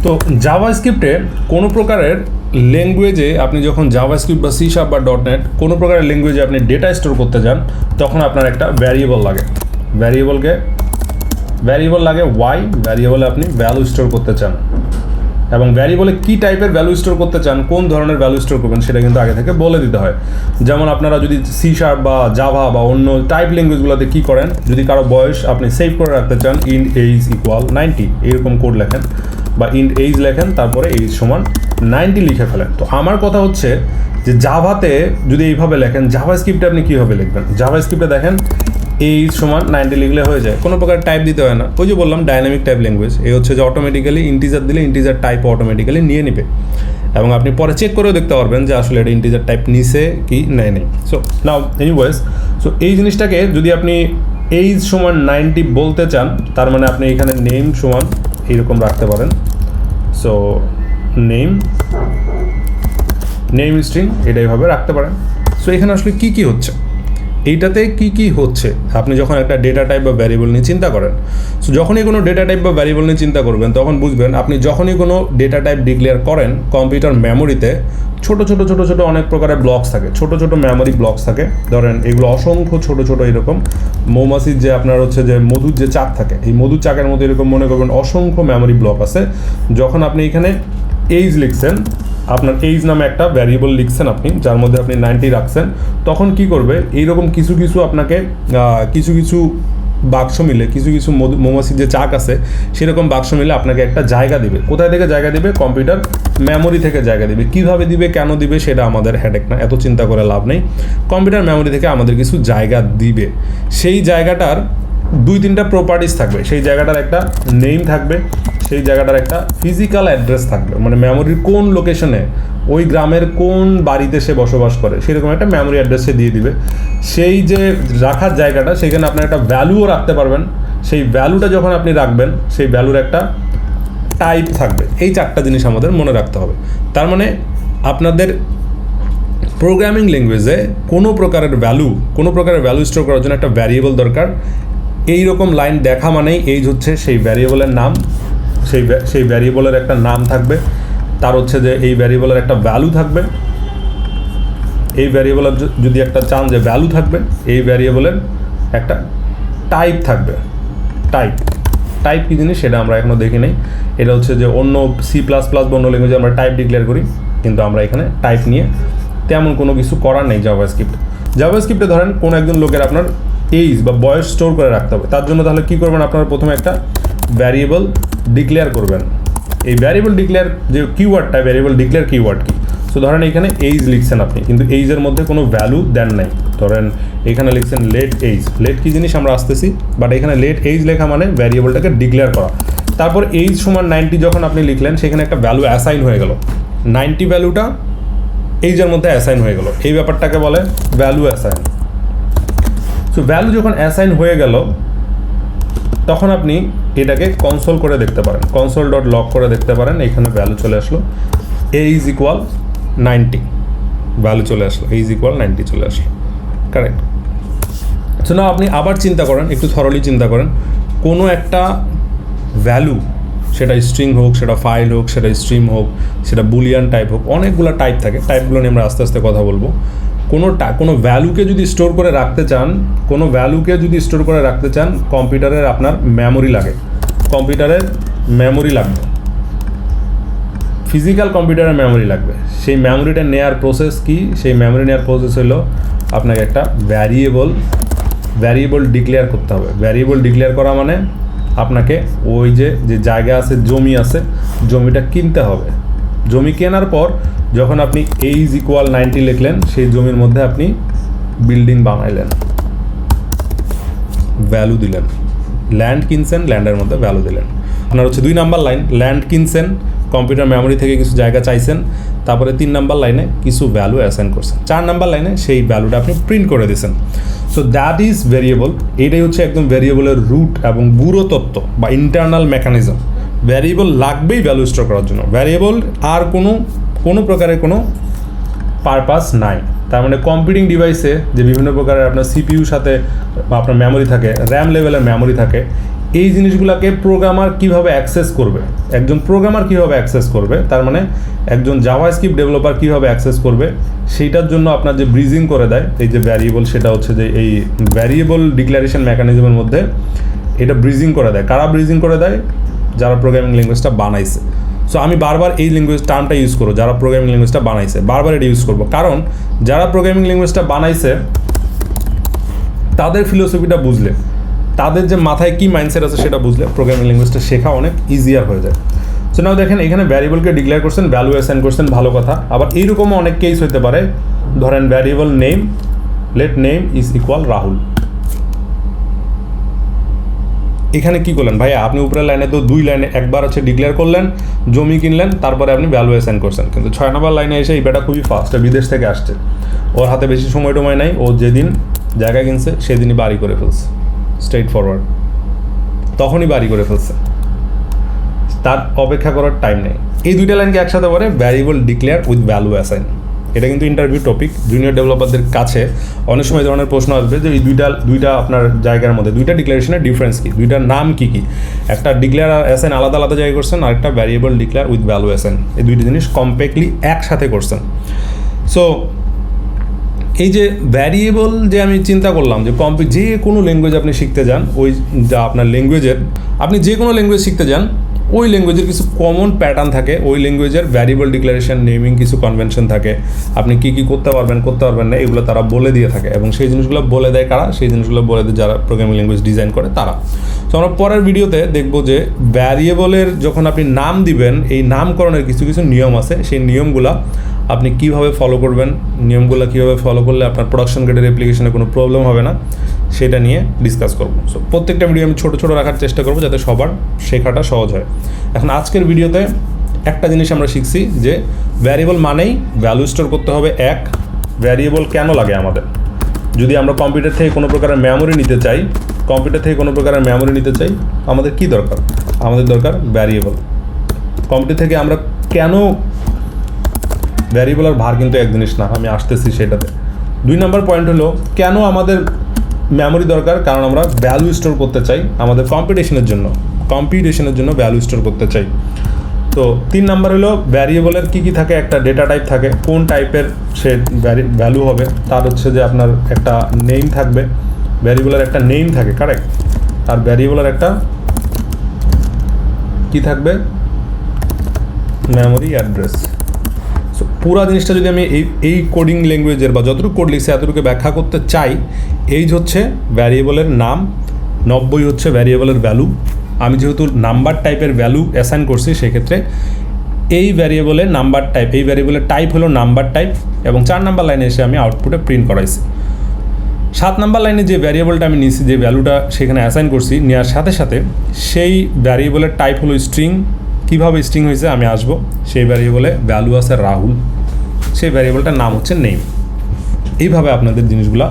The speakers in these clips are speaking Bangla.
তো জাভাস্ক্রিপ্টে কোনো প্রকারের ল্যাঙ্গুয়েজে আপনি যখন জাভাস্ক্রিপ্ট বা সি শার্প বা .NET কোনো প্রকারের ল্যাঙ্গুয়েজে আপনি ডেটা স্টোর করতে যান তখন আপনার একটা ভ্যারিয়েবল লাগে। ভ্যারিয়েবল লাগে ওয়াই, ভ্যারিয়েবলে আপনি ভ্যালু স্টোর করতে চান এবং ভ্যারিয়েবলে কী টাইপের ভ্যালু স্টোর করতে চান, কোন ধরনের ভ্যালু স্টোর করবেন সেটা কিন্তু আগে থেকে বলে দিতে হয়। যেমন আপনারা যদি সি শার্প বা জাভা বা অন্য টাইপ ল্যাঙ্গুয়েজগুলোতে কী করেন, যদি কারো বয়স আপনি সেভ করে রাখতে চান ইন্ট এইজ ইকুয়াল 90 এরকম কোড লেখেন বা ইন্ট এইজ লেখেন, তারপরে এইজ সমান 90 লিখে ফেলেন। তো আমার কথা হচ্ছে যে জাভাতে যদি এইভাবে লেখেন, জাভাস্ক্রিপ্টে আপনি কীভাবে লিখবেন? জাভাস্ক্রিপ্টে দেখেন এইজ সমান 90 লিখলে হয়ে যায়, কোনো প্রকার টাইপ দিতে হয় না। ওই যে বললাম ডাইনামিক টাইপ ল্যাঙ্গুয়েজ, এই হচ্ছে যে অটোমেটিক্যালি ইন্টিজার দিলে ইন্টিজার টাইপ অটোমেটিক্যালি নিয়ে নেবে এবং আপনি পরে চেক করেও দেখতে পারবেন যে আসলে এটা ইন্টিজার টাইপ নিছে কি নেয় নেই। সো নাও এনিওয়েজ, সো এই জিনিসটাকে যদি আপনি এইজ সমান 90 বলতে চান, তার মানে আপনি এখানে নেম সমান এইরকম রাখতে পারেন। সো নেম স্ট্রিং এটা এইভাবে রাখতে পারেন। সো এখানে আসলে কী হচ্ছে, এইটাতে কী হচ্ছে আপনি যখন একটা ডেটা টাইপ বা ভ্যারিয়েবল নিয়ে চিন্তা করেন। সো যখনই কোনো ডেটা টাইপ বা ভ্যারিয়েবল নিয়ে চিন্তা করবেন তখন বুঝবেন আপনি যখনই কোনো ডেটা টাইপ ডিক্লেয়ার করেন কম্পিউটার মেমোরিতে ছোট অনেক প্রকারের ব্লকস থাকে, ছোট মেমোরি ব্লকস থাকে। ধরেন এগুলো অসংখ্য ছোট এরকম মৌমাছির যে আপনার হচ্ছে যে মধুর যে চাক থাকে, এই মধুর চাকের মধ্যে এরকম মনে করবেন অসংখ্য মেমোরি ব্লক আছে। যখন আপনি এখানে এইজ লিখছেন, আপনার এইজ নামে একটা ভ্যারিয়েবল লিখছেন আপনি, যার মধ্যে আপনি 90 রাখছেন, তখন কি করবে এইরকম কিছু আপনাকে কিছু বাক্স মিলে কিছু মৌমাছির যে চাক আছে সেরকম বাক্স মিলে আপনাকে একটা জায়গা দিবে। কোথায় থেকে জায়গা দিবে? কম্পিউটার মেমোরি থেকে জায়গা দিবে। কীভাবে দিবে, কেন দিবে সেটা আমাদের হেডেক না, এত চিন্তা করে লাভ নেই। কম্পিউটার মেমোরি থেকে আমাদের কিছু জায়গা দিবে। সেই জায়গাটার 2-3টা প্রপার্টিস থাকবে। সেই জায়গাটার একটা নেম থাকবে, সেই জায়গাটার একটা ফিজিক্যাল অ্যাড্রেস থাকবে, মানে মেমোরির কোন লোকেশনে, ওই গ্রামের কোন বাড়িতে সে বসবাস করে সেরকম একটা মেমোরি অ্যাড্রেসে দিয়ে দিবে। সেই যে রাখার জায়গাটা, সেখানে আপনার একটা ভ্যালুও রাখতে পারবেন। সেই ভ্যালুটা যখন আপনি রাখবেন, সেই ভ্যালুর একটা টাইপ থাকবে। এই 4টা জিনিস আমাদের মনে রাখতে হবে। তার মানে আপনাদের প্রোগ্রামিং ল্যাঙ্গুয়েজে কোনো প্রকারের ভ্যালু স্টোর করার জন্য একটা ভ্যারিয়েবল দরকার। এই রকম লাইন দেখা মানেই এইজ হচ্ছে সেই ভ্যারিয়েবলের নাম, সেই ভ্যারিয়েবলের একটা নাম থাকবে, তার হচ্ছে যে এই ভ্যারিয়েবলের একটা ভ্যালু থাকবে। এই ভ্যারিয়েবলের যদি একটা চান যে ভ্যালু থাকবে, এই ভ্যারিয়েবলের একটা টাইপ থাকবে। টাইপ কী জিনিস সেটা আমরা এখনও দেখি নাই। এটা হচ্ছে যে অন্য C++ বা অন্য ল্যাঙ্গুয়েজে আমরা টাইপ ডিক্লেয়ার করি, কিন্তু আমরা এখানে টাইপ নিয়ে তেমন কোনো কিছু করার নেই। জাভাস্ক্রিপ্টে ধরেন কোনো একজন লোকের আপনার এইজ বা বয়স স্টোর করে রাখতে হবে, তার জন্য তাহলে কী করবেন? আপনারা প্রথমে একটা ভ্যারিয়েবল ডিক্লেয়ার করবেন। এই ভ্যারিয়েবল ডিক্লেয়ার যে কিওয়ার্ডটা, ভ্যারিয়েবল ডিক্লেয়ার কিওয়ার্ড কি? সো ধরেন এখানে এইজ লিখছেন আপনি, কিন্তু এইজের মধ্যে কোনো ভ্যালু দেন নাই। ধরেন এখানে লিখছেন লেট এইজ। লেট কী জিনিস আমরা আসতেছি, বাট এখানে লেট এইজ লেখা মানে ভ্যারিয়েবলটাকে ডিক্লেয়ার করা। তারপর এইজ সমান 90 যখন আপনি লিখলেন, সেখানে একটা ভ্যালু অ্যাসাইন হয়ে গেল। 90 ভ্যালুটা এইজের মধ্যে অ্যাসাইন হয়ে গেল, এই ব্যাপারটাকে বলে ভ্যালু অ্যাসাইন। সো ভ্যালু যখন অ্যাসাইন হয়ে গেল তখন আপনি এটাকে কনসোল করে দেখতে পারেন, console.log করে দেখতে পারেন। এখানে ভ্যালু চলে আসলো, এইজ ইকুয়াল 90 ভ্যালু চলে আসলো, এইজ ইকুয়াল 90 চলে আসলো, কারেক্ট। সো না আপনি আবার চিন্তা করেন, একটু থরলি চিন্তা করেন, কোনো একটা ভ্যালু, সেটা স্ট্রিং হোক, সেটা ফাইল হোক, সেটা স্ট্রিম হোক, সেটা বুলিয়ান টাইপ হোক, অনেকগুলো টাইপ থাকে। টাইপগুলো নিয়ে আমরা আস্তে আস্তে কথা বলবো। কোনো ভ্যালুকে যদি স্টোর করে রাখতে চান, কম্পিউটারের আপনার মেমোরি লাগে, ফিজিক্যাল কম্পিউটারের মেমোরি লাগবে। সেই মেমোরিটা নেওয়ার প্রসেস কি? সেই মেমোরি নেওয়ার প্রসেস হলো আপনাকে একটা ভ্যারিয়েবল ডিক্লেয়ার করতে হবে। ভ্যারিয়েবল ডিক্লেয়ার করা মানে আপনাকে ওই যে জায়গা আছে, জমি আছে, জমিটা কিনতে হবে। জমি কেনার পর যখন আপনি এইজ ইকুয়াল 90 লিখলেন, সেই জমির মধ্যে আপনি বিল্ডিং বানাইলেন, ভ্যালু দিলেন। ল্যান্ড কিনছেন, ল্যান্ডের মধ্যে ভ্যালু দিলেন। আপনার হচ্ছে 2 নাম্বার লাইন, ল্যান্ড কিনছেন, কম্পিউটার মেমোরি থেকে কিছু জায়গা চাইছেন, তারপরে 3 নাম্বার লাইনে কিছু ভ্যালু অ্যাসাইন করছেন, 4 নাম্বার লাইনে সেই ভ্যালুটা আপনি প্রিন্ট করে দিয়েছেন। So that is variable. এটাই হচ্ছে একদম ভেরিয়েবলের রুট এবং গুঁড়ো তত্ত্ব বা ইন্টারনাল মেকানিজম। ভ্যারিয়েবল লাগবেই ভ্যালু স্টোর করার জন্য। ভ্যারিয়েবল আর কোনো প্রকারের কোনো পারপাস নাই। তার মানে কম্পিউটিং ডিভাইসে যে বিভিন্ন প্রকারের আপনার সিপিইউর সাথে আপনার মেমোরি থাকে, র্যাম লেভেলের মেমোরি থাকে, এই জিনিসগুলোকে প্রোগ্রামার কিভাবে অ্যাক্সেস করবে, একজন প্রোগ্রামার কিভাবে অ্যাক্সেস করবে, তার মানে একজন জাভাস্ক্রিপ্ট ডেভেলপার কিভাবে অ্যাক্সেস করবে, সেইটার জন্য আপনার যে ব্রিজিং করে দেয় এই যে ভ্যারিয়েবল, সেটা হচ্ছে যে এই ভ্যারিয়েবল ডিক্লারেশন মেকানিজমের মধ্যে এটা ব্রিজিং করে দেয়। কারা ব্রিজিং করে দেয়? যারা প্রোগ্রামিং ল্যাঙ্গুয়েজটা বানাইছে। সো আমি বারবার এই ল্যাঙ্গুয়েজ টার্মটা ইউজ করবো, যারা প্রোগ্রামিং ল্যাঙ্গুয়েজটা বানাইছে, বারবার এটা ইউজ করবো, কারণ যারা প্রোগ্রামিং ল্যাঙ্গুয়েজটা বানাইছে তাদের ফিলোসফিটা বুঝলে, তাদের যে মাথায় কী মাইন্ডসেট আছে সেটা বুঝলে প্রোগ্রামিং ল্যাঙ্গুয়েজটা শেখা অনেক ইজিয়ার হয়ে যায়। সো নাও দেখেন এখানে ভ্যারিয়েবলকে ডিক্লেয়ার করছেন, ভ্যালু অ্যাসাইন করছেন, ভালো কথা। আবার এইরকমও অনেক কেস হতে পারে, ধরেন variable name, let name is equal Rahul. এখানে কি করলেন ভাইয়া, আপনি উপরের লাইনে তো 2 লাইনে একবার হচ্ছে ডিক্লেয়ার করলেন, জমি কিনলেন, তারপরে আপনি ভ্যালু অ্যাসাইন করছেন। কিন্তু 6 নম্বর লাইনে এসে এই বেটা খুবই ফাস্ট, বিদেশ থেকে আসছে, ওর হাতে বেশি সময় টময় নাই, ও যেদিন জায়গা কিনছে সেদিনই বাড়ি করে ফেলছে, স্ট্রেট ফরওয়ার্ড, তখনই বাড়ি করে ফেলছে, তার অপেক্ষা করার টাইম নেই। এই 2টা লাইনকে একসাথে বলে variable declare with value assign. এটা কিন্তু ইন্টারভিউ টপিক, জুনিয়র ডেভেলপারদের কাছে অনেক সময় ধরনের প্রশ্ন আসবে যে এই দুইটা আপনার জায়গার মধ্যে 2টা ডিক্লারেশনের ডিফারেন্স কী, 2টার নাম কী কী। একটা ডিক্লেয়ার অ্যাসাইন আলাদা আলাদা জায়গায় করছেন, আর একটা variable declare with value assign, এই 2টি জিনিস কম্প্যাক্টলি একসাথে করছেন। সো এই যে ভ্যারিয়েবল যে আমি চিন্তা করলাম যে যে কোনো ল্যাঙ্গুয়েজ আপনি শিখতে যান, ওই যা আপনার ল্যাঙ্গুয়েজের, আপনি যে কোনো ল্যাঙ্গুয়েজ শিখতে যান, ওই ল্যাঙ্গুয়েজের কিছু কমন প্যাটার্ন থাকে, ওই ল্যাঙ্গুয়েজের ভ্যারিয়েবল ডিক্লারেশন নেমিং কিছু কনভেনশন থাকে, আপনি কী কী করতে পারবেন না এগুলো তারা বলে দিয়ে থাকে, এবং সেই জিনিসগুলো বলে দেয় কারা, সেই জিনিসগুলো বলে দেয় যারা প্রোগ্রামিং ল্যাঙ্গুয়েজ ডিজাইন করে তারা। তো আমরা পরের ভিডিওতে দেখব যে ভ্যারিয়েবলের যখন আপনি নাম দিবেন, এই নামকরণের কিছু কিছু নিয়ম আছে, সেই নিয়মগুলো আপনি কীভাবে ফলো করবেন, নিয়মগুলো কীভাবে ফলো করলে আপনার প্রোডাকশন গ্রেডের অ্যাপ্লিকেশনে কোনো প্রবলেম হবে না, সেটা নিয়ে ডিসকাস করব। সো প্রত্যেকটা ভিডিও আমি ছোটো ছোটো রাখার চেষ্টা করবো যাতে সবার শেখাটা সহজ হয়। এখন আজকের ভিডিওতে একটা জিনিস আমরা শিখছি যে ভ্যারিয়েবল মানেই ভ্যালু স্টোর করতে হবে। ভ্যারিয়েবল কেন লাগে আমাদের? যদি আমরা কম্পিউটার থেকে কোনো প্রকারের মেমোরি নিতে চাই, আমাদের কি দরকার? আমাদের দরকার ভ্যারিয়েবল। কম্পিউটার থেকে আমরা কেন, ভ্যারিয়েবল আর ভার কিন্তু এক জিনিস না, আমি আসতেছি সেটাতে। 2 নম্বর পয়েন্ট হলো কেন আমাদের মেমোরি দরকার, কারণ আমরা ভ্যালু স্টোর করতে চাই, আমাদের কম্পিটিশনের জন্য ভ্যালু স্টোর করতে চাই। তো 3 নম্বর হলো ভ্যারিয়েবলের কী কী থাকে, একটা ডেটা টাইপ থাকে, কোন টাইপের সে ভ্যালু হবে, তার হচ্ছে যে আপনার একটা নেম থাকবে, ভ্যারিয়েবলের একটা নেম থাকে, কারেক্ট, আর ভ্যারিয়েবলের একটা কি থাকবে, মেমোরি অ্যাড্রেস। সো পুরো জিনিসটা যদি আমি এই কোডিং ল্যাঙ্গুয়েজের বা যতটুকু কোড লিখছি এতটুকু ব্যাখ্যা করতে চাই, এই হচ্ছে ভ্যারিয়েবলের নাম, 90 হচ্ছে ভ্যারিয়েবলের ভ্যালু। আমি যেহেতু নাম্বার টাইপের ভ্যালু অ্যাসাইন করছি, সেক্ষেত্রে এই ভ্যারিয়েবলের নাম্বার টাইপ, এই ভ্যারিয়েবলের টাইপ হলো নাম্বার টাইপ, এবং 4 নাম্বার লাইনে এসে আমি আউটপুটে প্রিন্ট করাইছি। 7 নাম্বার লাইনে যে ভ্যারিয়েবলটা আমি নিয়েছি, যে ভ্যালুটা সেখানে অ্যাসাইন করছি, নেওয়ার সাথে সাথে সেই ভ্যারিয়েবলের টাইপ হলো স্ট্রিং। কীভাবে স্ট্রিং হয়েছে আমি আসবো। সেই ভ্যারিয়েবলে ভ্যালু আছে রাহুল, সেই ভ্যারিয়েবলটার নাম হচ্ছে নেম। এইভাবে আপনাদের জিনিসগুলো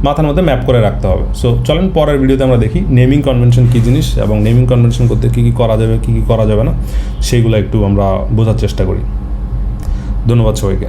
মাথার মধ্যে ম্যাপ করে রাখতে হবে। সো চলেন পরের ভিডিওতে আমরা দেখি নেমিং কনভেনশন কী জিনিস, এবং নেমিং কনভেনশন করতে কী কী করা যাবে, কী কী করা যাবে না, সেইগুলো একটু আমরা বোঝার চেষ্টা করি। ধন্যবাদ সবাইকে।